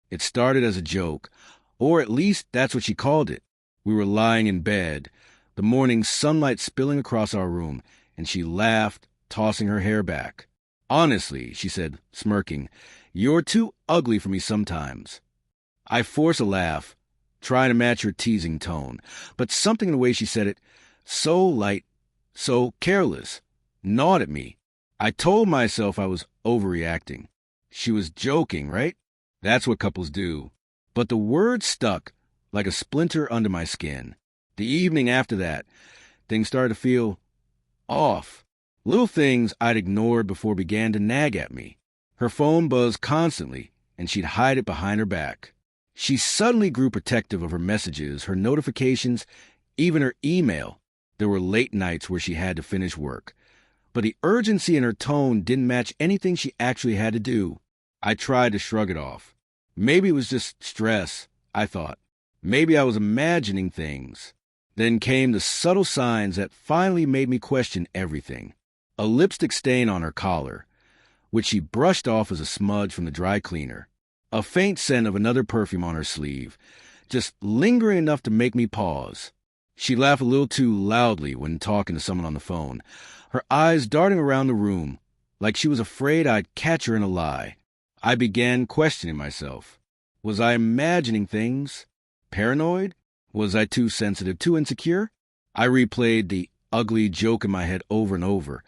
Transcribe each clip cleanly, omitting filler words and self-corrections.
It started as a joke, or at least that's what she called it. We were lying in bed, the morning sunlight spilling across our room, and she laughed, tossing her hair back. "Honestly," she said, smirking, "you're too ugly for me sometimes." I forced a laugh, trying to match her teasing tone, but something in the way she said it, so light, so careless, gnawed at me. I told myself I was overreacting. She was joking, right? That's what couples do. But the word stuck like a splinter under my skin. The evening after that, things started to feel off. Little things I'd ignored before began to nag at me. Her phone buzzed constantly, and she'd hide it behind her back. She suddenly grew protective of her messages, her notifications, even her email. There were late nights where she had to finish work. But the urgency in her tone didn't match anything she actually had to do. I tried to shrug it off. Maybe it was just stress, I thought. Maybe I was imagining things. Then came the subtle signs that finally made me question everything. A lipstick stain on her collar, which she brushed off as a smudge from the dry cleaner. A faint scent of another perfume on her sleeve, just lingering enough to make me pause. She laughed a little too loudly when talking to someone on the phone, her eyes darting around the room, like she was afraid I'd catch her in a lie. I began questioning myself. Was I imagining things? Paranoid? Was I too sensitive, too insecure? I replayed the ugly joke in my head over and over,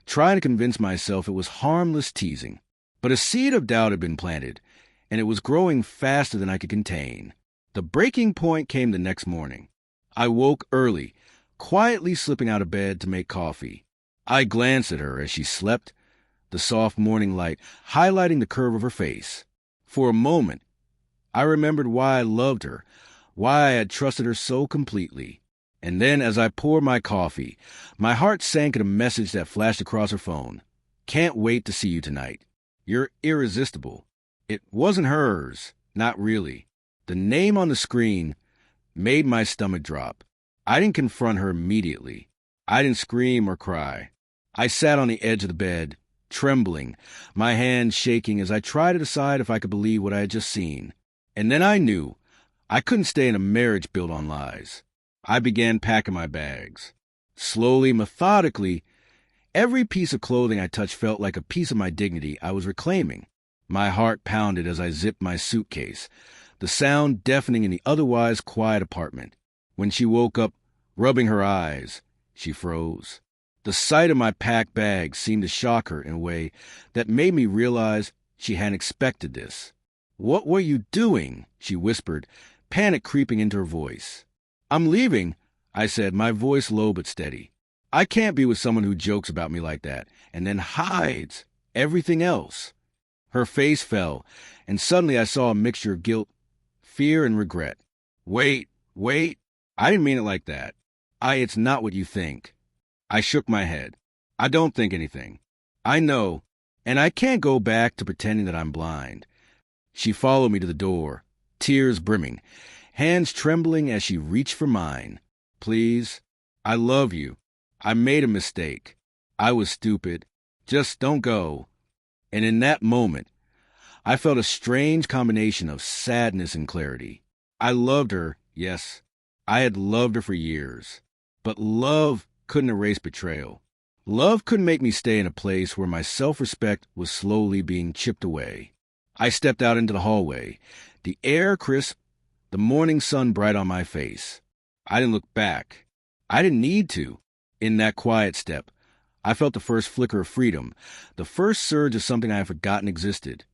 trying to convince myself it was harmless teasing. But a seed of doubt had been planted, and it was growing faster than I could contain. The breaking point came the next morning. I woke early, quietly slipping out of bed to make coffee. I glanced at her as she slept, the soft morning light highlighting the curve of her face. For a moment, I remembered why I loved her, why I had trusted her so completely. And then, as I poured my coffee, my heart sank at a message that flashed across her phone. "Can't wait to see you tonight. You're irresistible." It wasn't hers, not really. The name on the screen made my stomach drop. I didn't confront her immediately. I didn't scream or cry. I sat on the edge of the bed, trembling, my hands shaking as I tried to decide if I could believe what I had just seen. And then I knew I couldn't stay in a marriage built on lies. I began packing my bags. Slowly, methodically, every piece of clothing I touched felt like a piece of my dignity I was reclaiming. My heart pounded as I zipped my suitcase, the sound deafening in the otherwise quiet apartment. When she woke up, rubbing her eyes, she froze. The sight of my packed bags seemed to shock her in a way that made me realize she hadn't expected this. "What were you doing?" she whispered, panic creeping into her voice. "I'm leaving," I said, my voice low but steady. "I can't be with someone who jokes about me like that and then hides everything else." Her face fell, and suddenly I saw a mixture of guilt, fear, and regret. Wait. I didn't mean it like that. It's not what you think." I shook my head. "I don't think anything. I know, and I can't go back to pretending that I'm blind." She followed me to the door, tears brimming, hands trembling as she reached for mine. "Please, I love you. I made a mistake. I was stupid. Just don't go." And in that moment, I felt a strange combination of sadness and clarity. I loved her, yes. I had loved her for years. But love couldn't erase betrayal. Love couldn't make me stay in a place where my self-respect was slowly being chipped away. I stepped out into the hallway, the air crisp, the morning sun bright on my face. I didn't look back. I didn't need to. In that quiet step, I felt the first flicker of freedom, the first surge of something I had forgotten existed.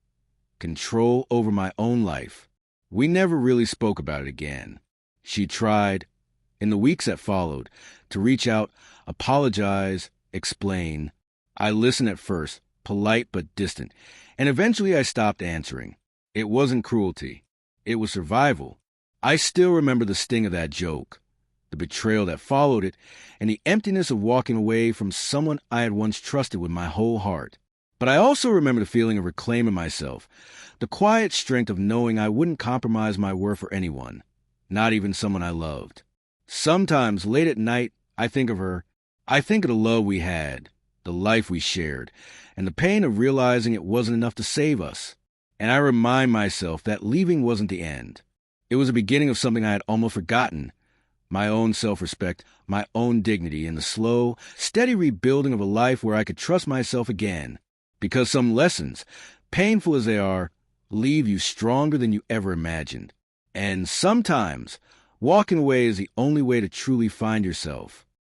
Control over my own life. We never really spoke about it again. She tried, in the weeks that followed, to reach out, apologize, explain. I listened at first, polite but distant, and eventually I stopped answering. It wasn't cruelty. It was survival. I still remember the sting of that joke, the betrayal that followed it, and the emptiness of walking away from someone I had once trusted with my whole heart. But I also remember the feeling of reclaiming myself, the quiet strength of knowing I wouldn't compromise my worth for anyone, not even someone I loved. Sometimes, late at night, I think of her. I think of the love we had, the life we shared, and the pain of realizing it wasn't enough to save us. And I remind myself that leaving wasn't the end. It was the beginning of something I had almost forgotten. My own self-respect, my own dignity, and the slow, steady rebuilding of a life where I could trust myself again. Because some lessons, painful as they are, leave you stronger than you ever imagined. And sometimes, walking away is the only way to truly find yourself.